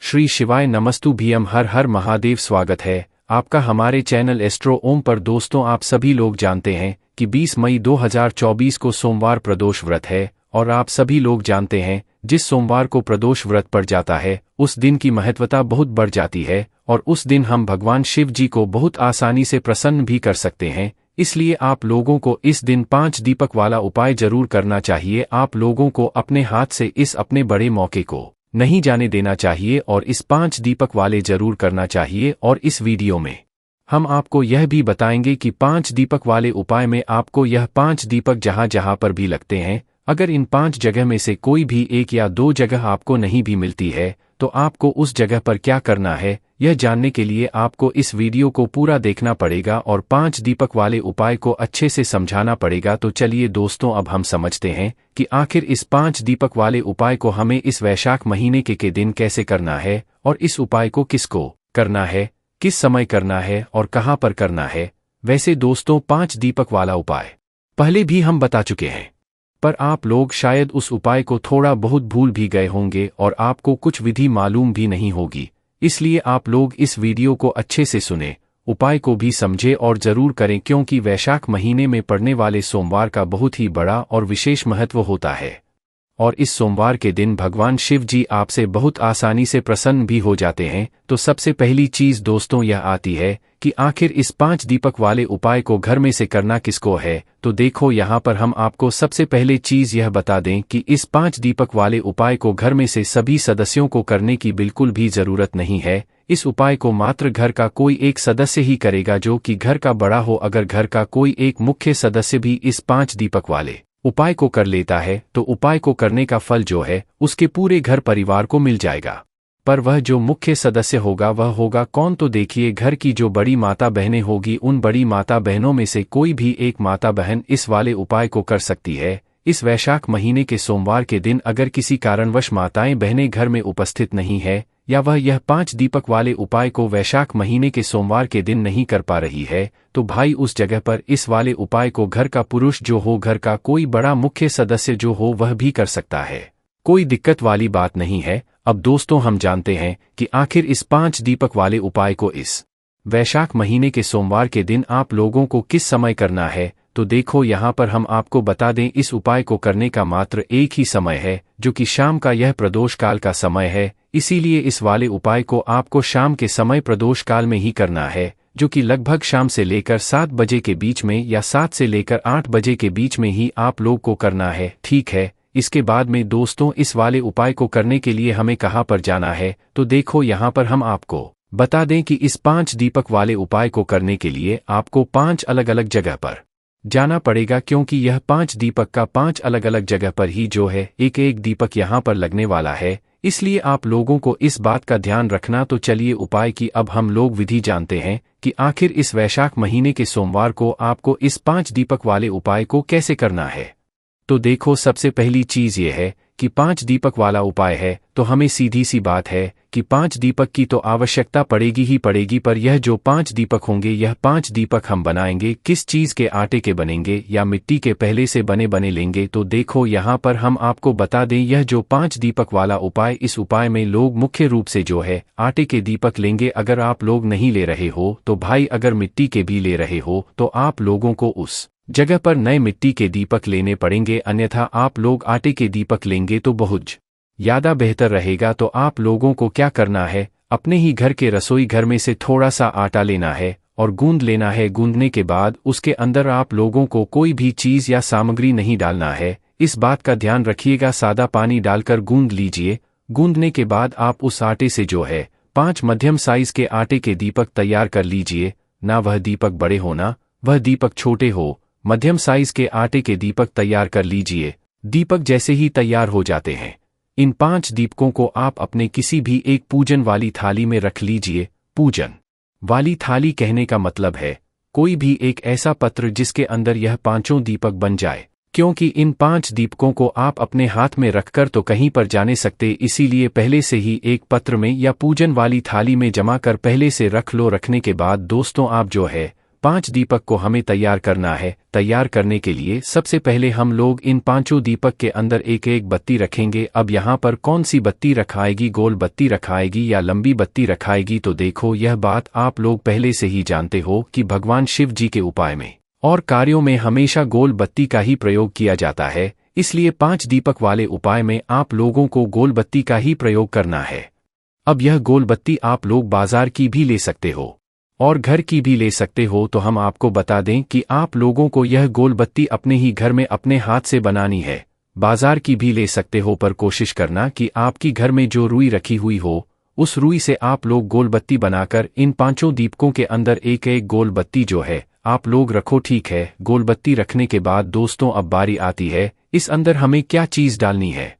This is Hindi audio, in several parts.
श्री शिवाय नमस्तु भीम हर हर महादेव। स्वागत है आपका हमारे चैनल एस्ट्रो ओम पर। दोस्तों, आप सभी लोग जानते हैं कि 20 मई 2024 को सोमवार प्रदोष व्रत है और आप सभी लोग जानते हैं जिस सोमवार को प्रदोष व्रत पड़ जाता है उस दिन की महत्वता बहुत बढ़ जाती है और उस दिन हम भगवान शिव जी को बहुत आसानी से प्रसन्न भी कर सकते हैं। इसलिए आप लोगों को इस दिन 5 दीपक वाला उपाय जरूर करना चाहिए। आप लोगों को अपने हाथ से इस अपने बड़े मौके को नहीं जाने देना चाहिए और इस 5 दीपक वाले जरूर करना चाहिए। और इस वीडियो में हम आपको यह भी बताएंगे कि 5 दीपक वाले उपाय में आपको यह 5 दीपक जहां जहां पर भी लगते हैं, अगर इन 5 जगह में से कोई भी 1 या 2 जगह आपको नहीं भी मिलती है तो आपको उस जगह पर क्या करना है, यह जानने के लिए आपको इस वीडियो को पूरा देखना पड़ेगा और 5 दीपक वाले उपाय को अच्छे से समझाना पड़ेगा। तो चलिए दोस्तों, अब हम समझते हैं कि आखिर इस 5 दीपक वाले उपाय को हमें इस वैशाख महीने के दिन कैसे करना है और इस उपाय को किसको करना है, किस समय करना है और कहां पर करना है। वैसे दोस्तों, 5 दीपक वाला उपाय पहले भी हम बता चुके हैं, पर आप लोग शायद उस उपाय को थोड़ा बहुत भूल भी गए होंगे और आपको कुछ विधि मालूम भी नहीं होगी। इसलिए आप लोग इस वीडियो को अच्छे से सुने, उपाय को भी समझे और जरूर करें, क्योंकि वैशाख महीने में पड़ने वाले सोमवार का बहुत ही बड़ा और विशेष महत्व होता है। और इस सोमवार के दिन भगवान शिव जी आपसे बहुत आसानी से प्रसन्न भी हो जाते हैं। तो सबसे पहली चीज दोस्तों यह आती है कि आखिर इस 5 दीपक वाले उपाय को घर में से करना किसको है। तो देखो, यहाँ पर हम आपको सबसे पहले चीज यह बता दें कि इस 5 दीपक वाले उपाय को घर में से सभी सदस्यों को करने की बिल्कुल भी जरूरत नहीं है। इस उपाय को मात्र घर का कोई एक सदस्य ही करेगा, जो कि घर का बड़ा हो। अगर घर का कोई एक मुख्य सदस्य भी इस 5 दीपक वाले उपाय को कर लेता है तो उपाय को करने का फल जो है उसके पूरे घर परिवार को मिल जाएगा। पर वह जो मुख्य सदस्य होगा वह होगा कौन? तो देखिए, घर की जो बड़ी माता बहनें होगी, उन बड़ी माता बहनों में से कोई भी एक माता बहन इस वाले उपाय को कर सकती है। इस वैशाख महीने के सोमवार के दिन अगर किसी कारणवश माताएं बहनें घर में उपस्थित नहीं है या वह यह 5 दीपक वाले उपाय को वैशाख महीने के सोमवार के दिन नहीं कर पा रही है, तो भाई उस जगह पर इस वाले उपाय को घर का पुरुष जो हो, घर का कोई बड़ा मुख्य सदस्य जो हो, वह भी कर सकता है। कोई दिक्कत वाली बात नहीं है। अब दोस्तों, हम जानते हैं कि आखिर इस 5 दीपक वाले उपाय को इस वैशाख महीने के सोमवार के दिन आप लोगों को किस समय करना है। तो देखो, यहाँ पर हम आपको बता दें, इस उपाय को करने का मात्र एक ही समय है, जो कि शाम का यह प्रदोष काल का समय है। इसीलिए इस वाले उपाय को आपको शाम के समय प्रदोष काल में ही करना है, जो कि लगभग शाम से लेकर 7 बजे के बीच में या 7 से लेकर 8 बजे के बीच में ही आप लोग को करना है, ठीक है। इसके बाद में दोस्तों, इस वाले उपाय को करने के लिए हमें कहाँ पर जाना है। तो देखो, यहाँ पर हम आपको बता दें कि इस 5 दीपक वाले उपाय को करने के लिए आपको 5 अलग अलग जगह पर जाना पड़ेगा, क्योंकि यह 5 दीपक का 5 अलग अलग जगह पर ही जो है एक एक दीपक यहाँ पर लगने वाला है। इसलिए आप लोगों को इस बात का ध्यान रखना। तो चलिए, उपाय की अब हम लोग विधि जानते हैं कि आखिर इस वैशाख महीने के सोमवार को आपको इस 5 दीपक वाले उपाय को कैसे करना है। तो देखो, सबसे पहली चीज ये है कि 5 दीपक वाला उपाय है तो हमें सीधी सी बात है कि 5 दीपक की तो आवश्यकता पड़ेगी ही पड़ेगी। पर यह जो 5 दीपक होंगे, यह 5 दीपक हम बनाएंगे किस चीज के? आटे के बनेंगे या मिट्टी के पहले से बने लेंगे। तो देखो, यहाँ पर हम आपको बता दें, यह जो 5 दीपक वाला उपाय, इस उपाय में लोग मुख्य रूप से जो है आटे के दीपक लेंगे। अगर आप लोग नहीं ले रहे हो तो भाई, अगर मिट्टी के भी ले रहे हो तो आप लोगों को उस जगह पर नए मिट्टी के दीपक लेने पड़ेंगे, अन्यथा आप लोग आटे के दीपक लेंगे तो बहुत ज्यादा बेहतर रहेगा। तो आप लोगों को क्या करना है, अपने ही घर के रसोई घर में से थोड़ा सा आटा लेना है और गूंद लेना है। गूंदने के बाद उसके अंदर आप लोगों को कोई भी चीज या सामग्री नहीं डालना है, इस बात का ध्यान रखिएगा। सादा पानी डालकर गूंद लीजिए। गूंदने के बाद आप उस आटे से जो है 5 मध्यम साइज के आटे के दीपक तैयार कर लीजिए। ना वह दीपक बड़े होना, वह दीपक छोटे हो, मध्यम साइज के आटे के दीपक तैयार कर लीजिए। दीपक जैसे ही तैयार हो जाते हैं, इन 5 दीपकों को आप अपने किसी भी एक पूजन वाली थाली में रख लीजिए। पूजन वाली थाली कहने का मतलब है कोई भी एक ऐसा पत्र जिसके अंदर यह 5 दीपक बन जाए, क्योंकि इन 5 दीपकों को आप अपने हाथ में रखकर तो कहीं पर जाने सकते। इसीलिए पहले से ही एक पत्र में या पूजन वाली थाली में जमा कर पहले से रख लो। रखने के बाद दोस्तों, आप जो है 5 दीपक को हमें तैयार करना है। तैयार करने के लिए सबसे पहले हम लोग इन पांचों दीपक के अंदर एक एक बत्ती रखेंगे। अब यहाँ पर कौन सी बत्ती रखाएगी, गोल बत्ती रखाएगी या लंबी बत्ती रखाएगी? तो देखो, यह बात आप लोग पहले से ही जानते हो कि भगवान शिव जी के उपाय में और कार्यों में हमेशा गोल बत्ती का ही प्रयोग किया जाता है। इसलिए 5 दीपक वाले उपाय में आप लोगों को गोल बत्ती का ही प्रयोग करना है। अब यह गोल बत्ती आप लोग बाजार की भी ले सकते हो और घर की भी ले सकते हो। तो हम आपको बता दें कि आप लोगों को यह गोल बत्ती अपने ही घर में अपने हाथ से बनानी है। बाजार की भी ले सकते हो, पर कोशिश करना कि आपकी घर में जो रुई रखी हुई हो, उस रुई से आप लोग गोल बत्ती बनाकर इन पांचों दीपकों के अंदर एक एक गोल बत्ती जो है आप लोग रखो। ठीक है, गोल बत्ती रखने के बाद दोस्तों अब बारी आती है इस अंदर हमें क्या चीज़ डालनी है।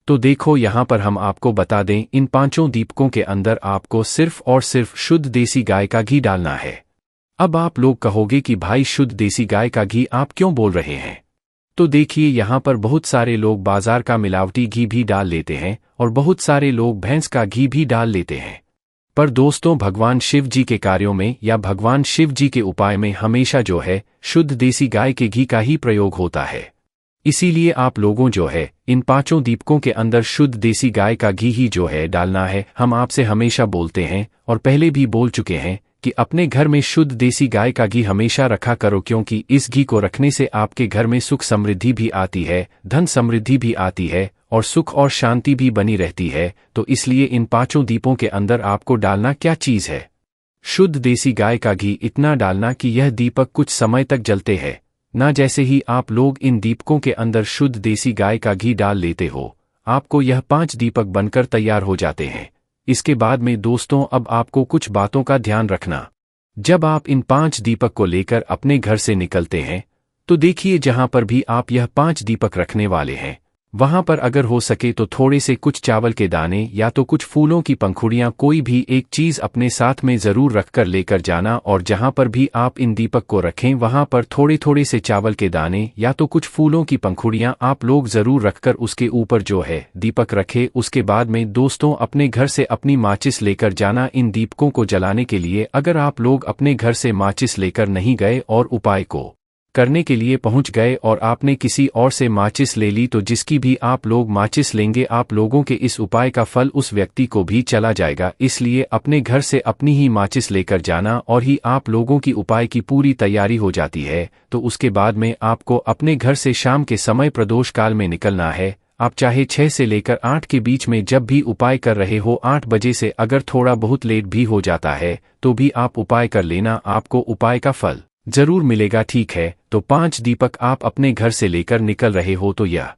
तो देखो, यहाँ पर हम आपको बता दें, इन पांचों दीपकों के अंदर आपको सिर्फ और सिर्फ शुद्ध देसी गाय का घी डालना है। अब आप लोग कहोगे कि भाई शुद्ध देसी गाय का घी आप क्यों बोल रहे हैं? तो देखिए, यहाँ पर बहुत सारे लोग बाजार का मिलावटी घी भी डाल लेते हैं और बहुत सारे लोग भैंस का घी भी डाल लेते हैं। पर दोस्तों, भगवान शिव जी के कार्यों में या भगवान शिव जी के उपाय में हमेशा जो है शुद्ध देसी गाय के घी का ही प्रयोग होता है। इसीलिए आप लोगों जो है इन पांचों दीपकों के अंदर शुद्ध देसी गाय का घी ही जो है डालना है। हम आपसे हमेशा बोलते हैं और पहले भी बोल चुके हैं कि अपने घर में शुद्ध देसी गाय का घी हमेशा रखा करो, क्योंकि इस घी को रखने से आपके घर में सुख समृद्धि भी आती है, धन समृद्धि भी आती है और सुख और शांति भी बनी रहती है। तो इसलिए इन पांचों दीपों के अंदर आपको डालना क्या चीज़ है? शुद्ध देसी गाय का घी। इतना डालना कि यह दीपक कुछ समय तक जलते हैं ना। जैसे ही आप लोग इन दीपकों के अंदर शुद्ध देसी गाय का घी डाल लेते हो, आपको यह 5 दीपक बनकर तैयार हो जाते हैं। इसके बाद में दोस्तों, अब आपको कुछ बातों का ध्यान रखना। जब आप इन 5 दीपक को लेकर अपने घर से निकलते हैं, तो देखिए जहां पर भी आप यह 5 दीपक रखने वाले हैं, वहां पर अगर हो सके तो थोड़े से कुछ चावल के दाने या तो कुछ फूलों की पंखुड़ियां, कोई भी एक चीज अपने साथ में जरूर रखकर लेकर जाना। और जहां पर भी आप इन दीपक को रखें, वहां पर थोड़े थोड़े से चावल के दाने या तो कुछ फूलों की पंखुड़ियां आप लोग जरूर रखकर उसके ऊपर जो है दीपक रखे। उसके बाद में दोस्तों, अपने घर से अपनी माचिस लेकर जाना इन दीपकों को जलाने के लिए। अगर आप लोग अपने घर से माचिस लेकर नहीं गए और उपाय को करने के लिए पहुंच गए और आपने किसी और से माचिस ले ली, तो जिसकी भी आप लोग माचिस लेंगे, आप लोगों के इस उपाय का फल उस व्यक्ति को भी चला जाएगा। इसलिए अपने घर से अपनी ही माचिस लेकर जाना और ही आप लोगों की उपाय की पूरी तैयारी हो जाती है। तो उसके बाद में आपको अपने घर से शाम के समय प्रदोष काल में निकलना है। आप चाहे 6 से लेकर 8 के बीच में जब भी उपाय कर रहे हो, 8 बजे से अगर थोड़ा बहुत लेट भी हो जाता है तो भी आप उपाय कर लेना, आपको उपाय का फल जरूर मिलेगा। ठीक है, तो 5 दीपक आप अपने घर से लेकर निकल रहे हो, तो यह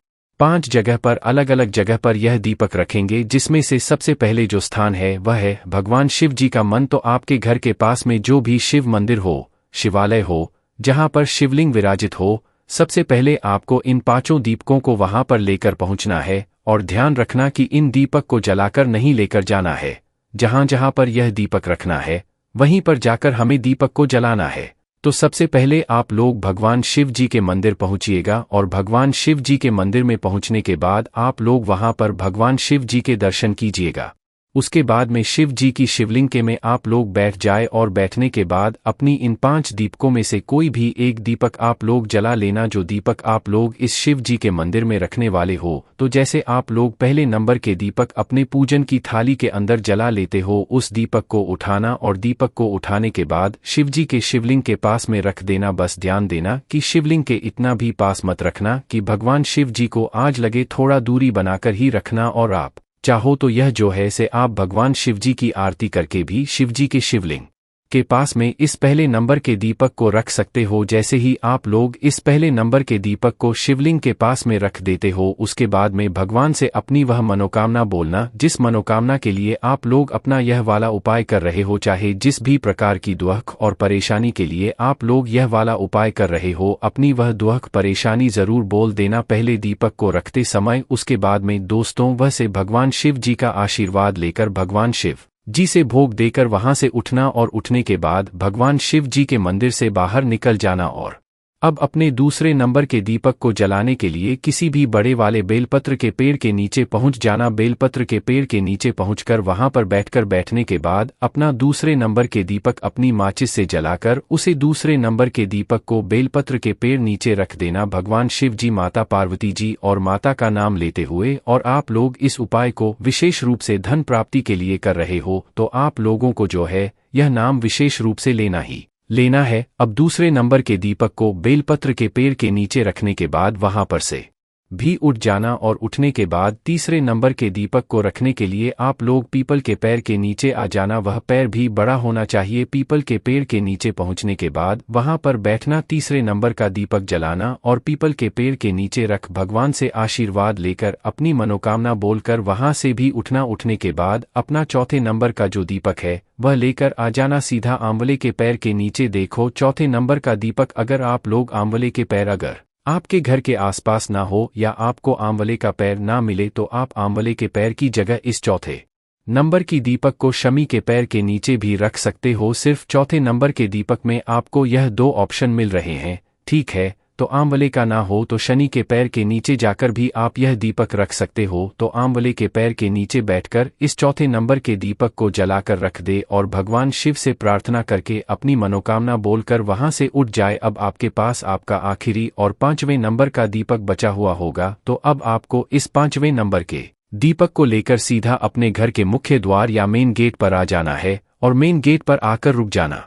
5 जगह पर अलग अलग जगह पर यह दीपक रखेंगे, जिसमें से सबसे पहले जो स्थान है वह है भगवान शिव जी का मन। तो आपके घर के पास में जो भी शिव मंदिर हो, शिवालय हो, जहां पर शिवलिंग विराजित हो, सबसे पहले आपको इन 5 दीपकों को वहां पर लेकर पहुंचना है। और ध्यान रखना कि इन दीपक को जलाकर नहीं लेकर जाना है। जहां जहां पर यह दीपक रखना है वहीं पर जाकर हमें दीपक को जलाना है। तो सबसे पहले आप लोग भगवान शिव जी के मंदिर पहुंचिएगा और भगवान शिव जी के मंदिर में पहुंचने के बाद आप लोग वहां पर भगवान शिव जी के दर्शन कीजिएगा। उसके बाद में शिव जी की शिवलिंग के में आप लोग बैठ जाए और बैठने के बाद अपनी इन 5 दीपकों में से कोई भी एक दीपक आप लोग जला लेना, जो दीपक आप लोग इस शिव जी के मंदिर में रखने वाले हो। तो जैसे आप लोग पहले नंबर के दीपक अपने पूजन की थाली के अंदर जला लेते हो, उस दीपक को उठाना और दीपक को उठाने के बाद शिव जी के शिवलिंग के पास में रख देना। बस ध्यान देना कि शिवलिंग के इतना भी पास मत रखना कि भगवान शिव जी को आज लगे, थोड़ा दूरी बनाकर ही रखना। और आप चाहो तो यह जो है से आप भगवान शिवजी की आरती करके भी शिवजी के शिवलिंग के पास में इस पहले नंबर के दीपक को रख सकते हो। जैसे ही आप लोग इस पहले नंबर के दीपक को शिवलिंग के पास में रख देते हो, उसके बाद में भगवान से अपनी वह मनोकामना बोलना जिस मनोकामना के लिए आप लोग अपना यह वाला उपाय कर रहे हो। चाहे जिस भी प्रकार की दुख और परेशानी के लिए आप लोग यह वाला उपाय कर रहे हो, अपनी वह दुख परेशानी जरूर बोल देना पहले दीपक को रखते समय। उसके बाद में दोस्तों वह से भगवान शिव जी का आशीर्वाद लेकर भगवान शिव जी से भोग देकर वहां से उठना और उठने के बाद भगवान शिव जी के मंदिर से बाहर निकल जाना और अब अपने दूसरे नंबर के दीपक को जलाने के लिए किसी भी बड़े वाले बेलपत्र के पेड़ के नीचे पहुंच जाना। बेलपत्र के पेड़ के नीचे पहुंचकर वहां पर बैठने के बाद अपना दूसरे नंबर के दीपक अपनी माचिस से जलाकर उसे दूसरे नंबर के दीपक को बेलपत्र के पेड़ नीचे रख देना। भगवान शिव जी, माता पार्वती जी और माता का नाम लेते हुए, और आप लोग इस उपाय को विशेष रूप से धन प्राप्ति के लिए कर रहे हो तो आप लोगों को जो है यह नाम विशेष रूप से लेना है। अब दूसरे नंबर के दीपक को बेलपत्र के पेड़ के नीचे रखने के बाद वहां पर से भी उठ जाना, और उठने के बाद तीसरे नंबर के दीपक को रखने के लिए आप लोग पीपल के पेड़ के नीचे आ जाना। वह पेड़ भी बड़ा होना चाहिए। पीपल के पेड़ के नीचे पहुंचने के बाद वहां पर बैठना, तीसरे नंबर का दीपक जलाना और पीपल के पेड़ के नीचे रख भगवान से आशीर्वाद लेकर अपनी मनोकामना बोलकर वहां से भी उठना। उठने के बाद अपना चौथे नंबर का जो दीपक है वह लेकर आ जाना सीधा आंवले के पेड़ के नीचे। देखो, चौथे नंबर का दीपक अगर आप लोग आंवले के पेड़ अगर आपके घर के आसपास ना हो या आपको आंवले का पेड़ ना मिले तो आप आंवले के पेड़ की जगह इस चौथे नंबर की दीपक को शमी के पेड़ के नीचे भी रख सकते हो। सिर्फ चौथे नंबर के दीपक में आपको यह दो ऑप्शन मिल रहे हैं, ठीक है। तो आंवले का ना हो तो शनि के पैर के नीचे जाकर भी आप यह दीपक रख सकते हो। तो आंवले के पैर के नीचे बैठकर इस चौथे नंबर के दीपक को जलाकर रख दे और भगवान शिव से प्रार्थना करके अपनी मनोकामना बोलकर वहां से उठ जाए। अब आपके पास आपका आखिरी और 5वें नंबर का दीपक बचा हुआ होगा। तो अब आपको इस 5वें नंबर के दीपक को लेकर सीधा अपने घर के मुख्य द्वार या मेन गेट पर आ जाना है और मेन गेट पर आकर रुक जाना।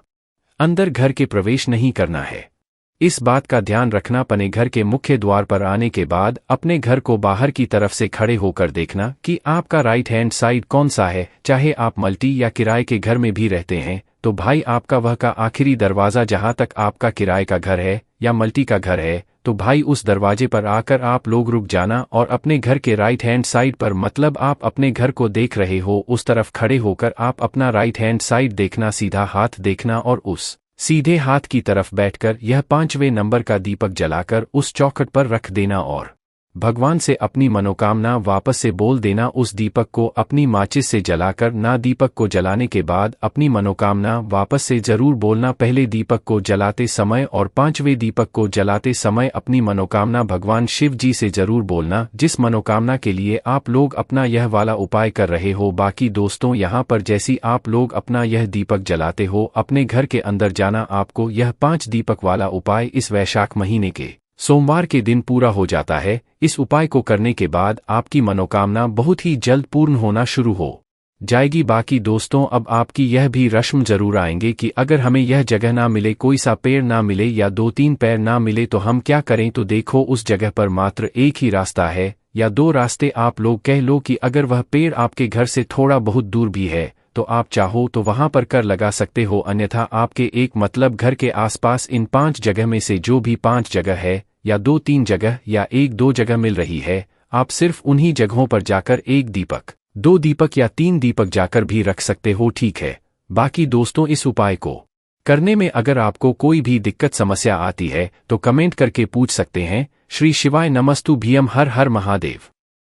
अंदर घर के प्रवेश नहीं करना है। इस बात का ध्यान रखना। अपने घर के मुख्य द्वार पर आने के बाद अपने घर को बाहर की तरफ से खड़े होकर देखना कि आपका राइट हैंड साइड कौन सा है। चाहे आप मल्टी या किराए के घर में भी रहते हैं तो भाई आपका वह का आखिरी दरवाज़ा जहां तक आपका किराए का घर है या मल्टी का घर है तो भाई उस दरवाजे पर आकर आप लोग रुक जाना और अपने घर के राइट हैंड साइड पर, मतलब आप अपने घर को देख रहे हो उस तरफ खड़े होकर आप अपना राइट हैंड साइड देखना, सीधा हाथ देखना और उस सीधे हाथ की तरफ बैठकर यह 5वें नंबर का दीपक जलाकर उस चौखट पर रख देना और भगवान से अपनी मनोकामना वापस से बोल देना। उस दीपक को अपनी माचिस से जलाकर ना। दीपक को जलाने के बाद अपनी मनोकामना वापस से जरूर बोलना। पहले दीपक को जलाते समय और 5वें दीपक को जलाते समय अपनी मनोकामना भगवान शिव जी से जरूर बोलना, जिस मनोकामना के लिए आप लोग अपना यह वाला उपाय कर रहे हो। बाकी दोस्तों, यहाँ पर जैसी आप लोग अपना यह दीपक जलाते हो अपने घर के अंदर जाना। आपको यह 5 दीपक वाला उपाय इस वैशाख महीने के सोमवार के दिन पूरा हो जाता है। इस उपाय को करने के बाद आपकी मनोकामना बहुत ही जल्द पूर्ण होना शुरू हो जाएगी। बाकी दोस्तों, अब आपकी यह भी रस्म जरूर आएंगे कि अगर हमें यह जगह ना मिले, कोई सा पेड़ ना मिले या 2-3 पेड़ ना मिले तो हम क्या करें। तो देखो, उस जगह पर मात्र एक ही रास्ता है या 2 रास्ते आप लोग कह लो कि अगर वह पेड़ आपके घर से थोड़ा बहुत दूर भी है तो आप चाहो तो वहां पर कर लगा सकते हो। अन्यथा आपके एक मतलब घर के आसपास इन 5 जगह में से जो भी 5 जगह है या 2-3 जगह या 1-2 जगह मिल रही है, आप सिर्फ उन्हीं जगहों पर जाकर 1 दीपक, 2 दीपक या 3 दीपक जाकर भी रख सकते हो, ठीक है। बाकी दोस्तों, इस उपाय को करने में अगर आपको कोई भी दिक्कत समस्या आती है तो कमेंट करके पूछ सकते हैं। श्री शिवाय नमस्तु भीम, हर हर महादेव।